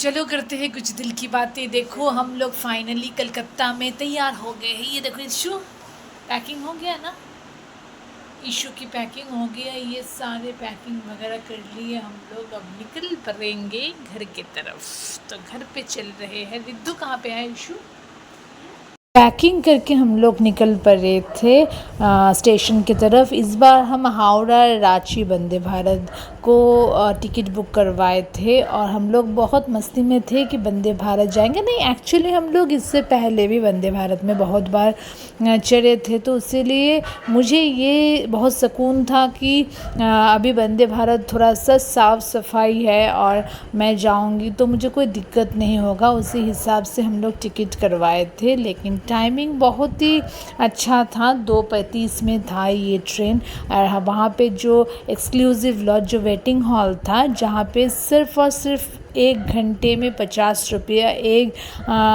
चलो करते हैं कुछ दिल की बातें। देखो हम लोग फाइनली कलकत्ता में तैयार हो गए हैं। ये देखो इशू पैकिंग हो गया ना, इशू की पैकिंग हो गया, ये सारे पैकिंग वगैरह कर लिए हम लोग। अब निकल पड़ेंगे घर की तरफ। तो घर पे चल रहे हैं। रिद्धू कहाँ पे है इशू? पैकिंग करके हम लोग निकल पड़े थे स्टेशन की तरफ। इस बार हम हावड़ा रांची वंदे भारत को टिकट बुक करवाए थे और हम लोग बहुत मस्ती में थे कि वंदे भारत जाएंगे। नहीं, एक्चुअली हम लोग इससे पहले भी वंदे भारत में बहुत बार चढ़े थे, तो इसीलिए मुझे ये बहुत सुकून था कि अभी वंदे भारत थोड़ा सा साफ़ सफाई है और मैं जाऊंगी तो मुझे कोई दिक्कत नहीं होगा। उसी हिसाब से हम लोग टिकट करवाए थे, लेकिन टाइमिंग बहुत ही अच्छा था। 2:35 में था ये ट्रेन। और वहाँ पे जो एक्सक्लूसिव लॉज, जो वेटिंग हॉल था, जहाँ पे सिर्फ़ और सिर्फ 1 घंटे में 50 रुपया एक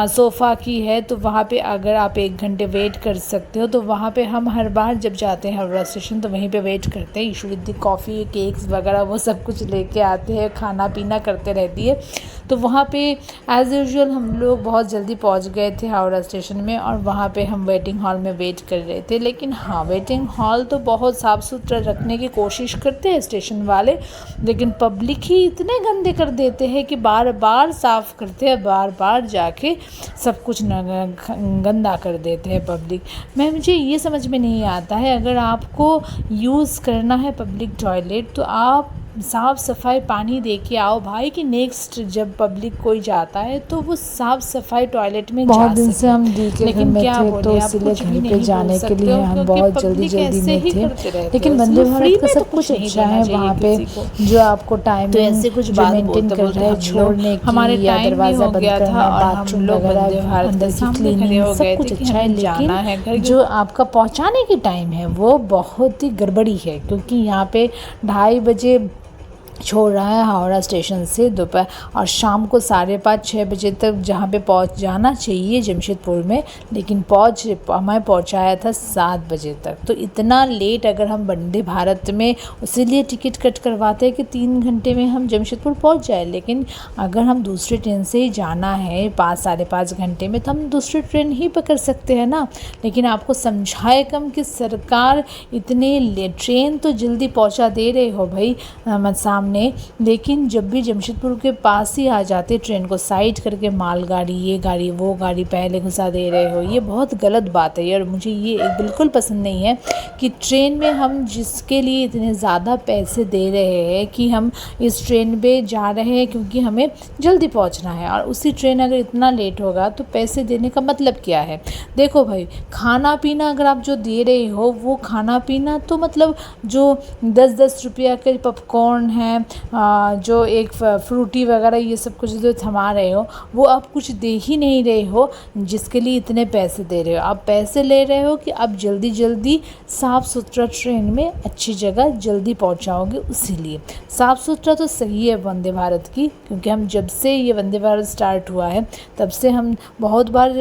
सोफ़ा की है, तो वहाँ पे अगर आप 1 घंटे वेट कर सकते हो तो वहाँ पे हम हर बार जब जाते हैं हावड़ा स्टेशन तो वहीं पे वेट करते हैं। इशू विद कॉफ़ी, केक्स वगैरह वो सब कुछ लेके आते हैं, खाना पीना करते रहती है। तो वहाँ पे एज़ यूजुअल हम लोग बहुत जल्दी पहुँच गए थे हावड़ा स्टेशन में और वहाँ पे हम वेटिंग हॉल में वेट कर रहे थे। लेकिन हाँ, वेटिंग हॉल तो बहुत साफ़ सुथरा रखने की कोशिश करते हैं स्टेशन वाले, लेकिन पब्लिक ही इतने गंदे कर देते हैं कि बार बार साफ़ करते हैं, बार बार जाके सब कुछ गंदा कर देते हैं पब्लिक। मुझे ये समझ में नहीं आता है, अगर आपको यूज़ करना है पब्लिक टॉयलेट तो आप साफ़ सफाई पानी दे के आओ भाई, कि नेक्स्ट जब पब्लिक कोई जाता है तो वो साफ़ सफाई टॉयलेट में बहुत जा दिन से सके। हम दी के घर में थे तो इसलिए घर पे जाने के लिए हम बहुत जल्दी में थे। लेकिन वंदे भारत का सब कुछ अच्छा है। वहाँ पे जो आपको टाइम तो ऐसे कुछ जो बात मेंटेन कर रहा है, छोड़ने हमारे की या टाइम भी दरवाज़ा हो बंद गया था करना, और हम बाथरूम लोग वंदे वगैरह भारत अंदर के की सामने खड़े क्लीनिंग हो सब गए कुछ थे कि अच्छा है। हमें जाना है लेकिन घर। जो आपका पहुँचाने की टाइम है वो बहुत ही गड़बड़ी है, क्योंकि यहाँ पे 2:30 बजे छोड़ रहा है हावड़ा स्टेशन से दोपहर, और शाम को 5:30-6 बजे तक जहाँ पे पहुँच जाना चाहिए जमशेदपुर में, लेकिन हमें पहुँचाया था 7 बजे तक। तो इतना लेट अगर हम वंदे भारत में इसीलिए टिकट कट करवाते हैं कि 3 घंटे में हम जमशेदपुर पहुँच जाए। लेकिन अगर हम दूसरी ट्रेन से ही जाना है 5-5.5 घंटे में, तो हम दूसरी ट्रेन ही पकड़ सकते हैं ना। लेकिन आपको समझाए कम कि सरकार इतने ट्रेन तो जल्दी पहुँचा दे रहे हो भाई सामने, लेकिन जब भी जमशेदपुर के पास ही आ जाते ट्रेन को साइड करके मालगाड़ी, ये गाड़ी वो गाड़ी पहले घुसा दे रहे हो। ये बहुत गलत बात है यार, मुझे ये बिल्कुल पसंद नहीं है कि ट्रेन में हम जिसके लिए इतने ज़्यादा पैसे दे रहे हैं कि हम इस ट्रेन पे जा रहे हैं क्योंकि हमें जल्दी पहुंचना है, और उसी ट्रेन अगर इतना लेट होगा तो पैसे देने का मतलब क्या है। देखो भाई, खाना पीना अगर आप जो दे रहे हो वो खाना पीना तो मतलब जो 10-10 रुपया के पॉपकॉर्न है, जो एक फ्रूटी वगैरह ये सब कुछ जो थमा रहे हो वो आप कुछ दे ही नहीं रहे हो जिसके लिए इतने पैसे दे रहे हो। आप पैसे ले रहे हो कि आप जल्दी जल्दी साफ़ सुथरा ट्रेन में अच्छी जगह जल्दी पहुंचाओगे। इसीलिए साफ़ सुथरा तो सही है वंदे भारत की, क्योंकि हम जब से ये वंदे भारत स्टार्ट हुआ है तब से हम बहुत बार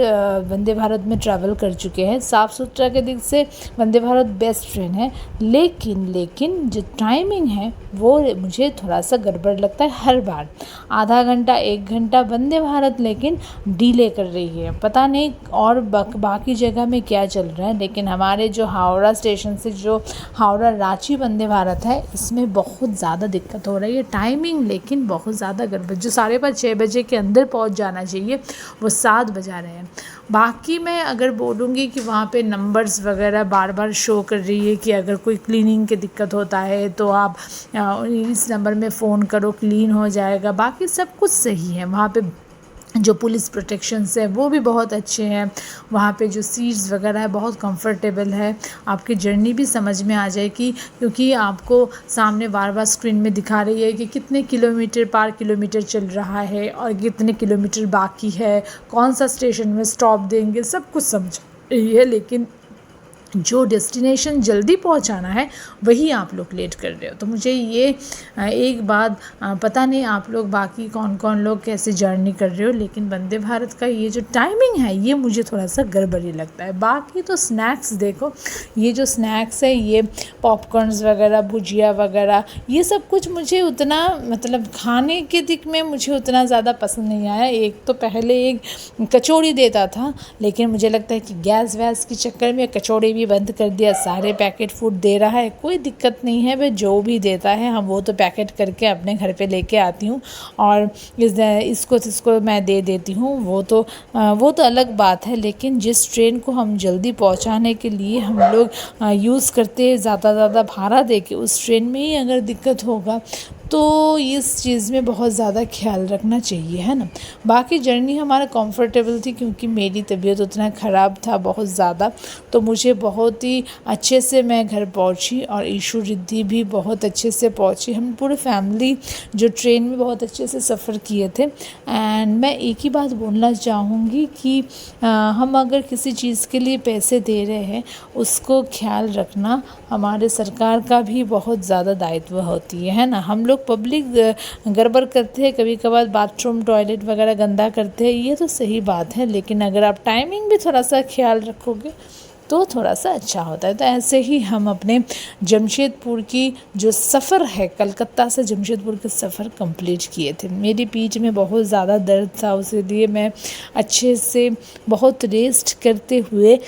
वंदे भारत में ट्रैवल कर चुके हैं। साफ़ सुथरा के दिख से वंदे भारत बेस्ट ट्रेन है, लेकिन जो टाइमिंग है वो मुझे थोड़ा सा गड़बड़ लगता है। हर बार आधा घंटा 1 घंटा वंदे भारत लेकिन डिले कर रही है, पता नहीं और बाकी जगह में क्या चल रहा है। लेकिन हमारे जो हावड़ा स्टेशन से जो हावड़ा रांची वंदे भारत है, इसमें बहुत ज़्यादा दिक्कत हो रही है। टाइमिंग लेकिन बहुत ज़्यादा गड़बड़, जो 5:30-6 बजे के अंदर पहुंच जाना चाहिए वो 7 बजा रहे हैं। बाकी मैं अगर बोलूँगी कि वहाँ पे नंबर्स वगैरह बार बार शो कर रही है कि अगर कोई क्लीनिंग की दिक्कत होता है तो आप इस नंबर में फ़ोन करो, क्लीन हो जाएगा। बाकी सब कुछ सही है वहाँ पे। जो पुलिस प्रोटेक्शंस है वो भी बहुत अच्छे हैं। वहाँ पे जो सीट्स वगैरह है बहुत कंफर्टेबल है। आपकी जर्नी भी समझ में आ जाएगी, क्योंकि आपको सामने बार बार स्क्रीन में दिखा रही है कि कितने किलोमीटर चल रहा है और कितने किलोमीटर बाकी है, कौन सा स्टेशन में स्टॉप देंगे, सब कुछ समझ रही है। लेकिन जो डेस्टिनेशन जल्दी पहुंचाना है वही आप लोग लेट कर रहे हो। तो मुझे ये एक बात पता नहीं आप लोग बाकी कौन कौन लोग कैसे जर्नी कर रहे हो, लेकिन वंदे भारत का ये जो टाइमिंग है ये मुझे थोड़ा सा गड़बड़ी लगता है। बाकी तो स्नैक्स देखो, ये जो स्नैक्स है ये पॉपकॉर्न्स वगैरह, भुजिया वगैरह, ये सब कुछ मुझे उतना मतलब खाने के दिक में मुझे उतना ज़्यादा पसंद नहीं आया। एक तो पहले एक कचौड़ी देता था, लेकिन मुझे लगता है कि गैस वैस के चक्कर में कचौड़ी भी बंद कर दिया। सारे पैकेट फूड दे रहा है, कोई दिक्कत नहीं है, वह जो भी देता है हम वो तो पैकेट करके अपने घर पे लेके आती हूँ और इसको मैं दे देती हूँ। वो तो अलग बात है। लेकिन जिस ट्रेन को हम जल्दी पहुँचाने के लिए हम लोग यूज़ करते हैं ज़्यादा भाड़ा दे के, उस ट्रेन में ही अगर दिक्कत होगा तो इस चीज़ में बहुत ज़्यादा ख्याल रखना चाहिए, है ना। बाकी जर्नी हमारा कंफर्टेबल थी क्योंकि मेरी तबीयत उतना ख़राब था बहुत ज़्यादा, तो मुझे बहुत ही अच्छे से मैं घर पहुंची और ईशु रिद्धि भी बहुत अच्छे से पहुंची। हम पूरे फैमिली जो ट्रेन में बहुत अच्छे से सफ़र किए थे। एंड मैं एक ही बात बोलना चाहूँगी कि हम अगर किसी चीज़ के लिए पैसे दे रहे हैं उसको ख्याल रखना हमारे सरकार का भी बहुत ज़्यादा दायित्व होती है ना। हम लोग पब्लिक गड़बड़ करते हैं, कभी कभार बाथरूम टॉयलेट वगैरह गंदा करते हैं, ये तो सही बात है, लेकिन अगर आप टाइमिंग भी थोड़ा सा ख्याल रखोगे तो थोड़ा सा अच्छा होता है। तो ऐसे ही हम अपने जमशेदपुर की जो सफ़र है, कलकत्ता से जमशेदपुर का सफ़र कंप्लीट किए थे। मेरी पीठ में बहुत ज़्यादा दर्द था, इसलिए मैं अच्छे से बहुत रेस्ट करते हुए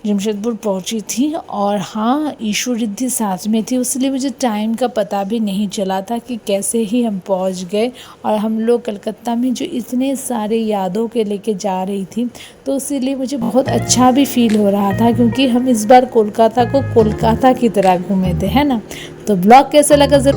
जमशेदपुर पहुंची थी। और हाँ, ईशु रिद्धि साथ में थी, इसलिए मुझे टाइम का पता भी नहीं चला था कि कैसे ही हम पहुंच गए। और हम लोग कलकत्ता में जो इतने सारे यादों के लेके जा रही थी, तो इसीलिए मुझे बहुत अच्छा भी फील हो रहा था क्योंकि हम इस बार कोलकाता को कोलकाता की तरह घूमे थे, है ना। तो ब्लॉग कैसा लगा ज़रूर